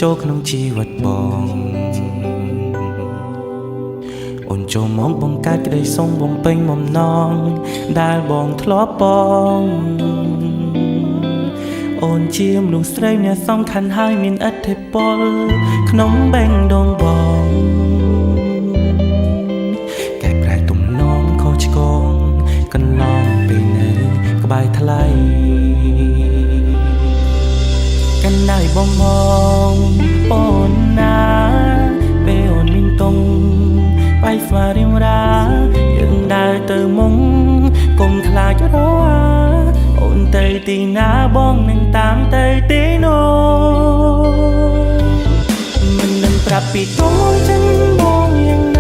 ចូលក្នុងជីវិតបងអូនចូលមកបង្កើតក្តីសុំបំពេញបំណងដែលបងធ្លាប់បងអូនជាមនុស្សស្រីអ្នកសំខាន់ហើយមានឥទ្ធិពលក្នុងបេះដូងបងកែប្រែទំនងខុសឆ្គងកន្លងពេលនៅក្បែរថ្លៃកណ្ដាលបងអូនណាពេលអូនមានតុងបាយស្វារៀងរាយើងដើរទៅមុងកុំខ្លាចរវ៉ាអូនទៅទីណាបងនឹងតាមទៅទីនោះមិននឹងប្រាប់ពីតុងចិនបងយ៉ាង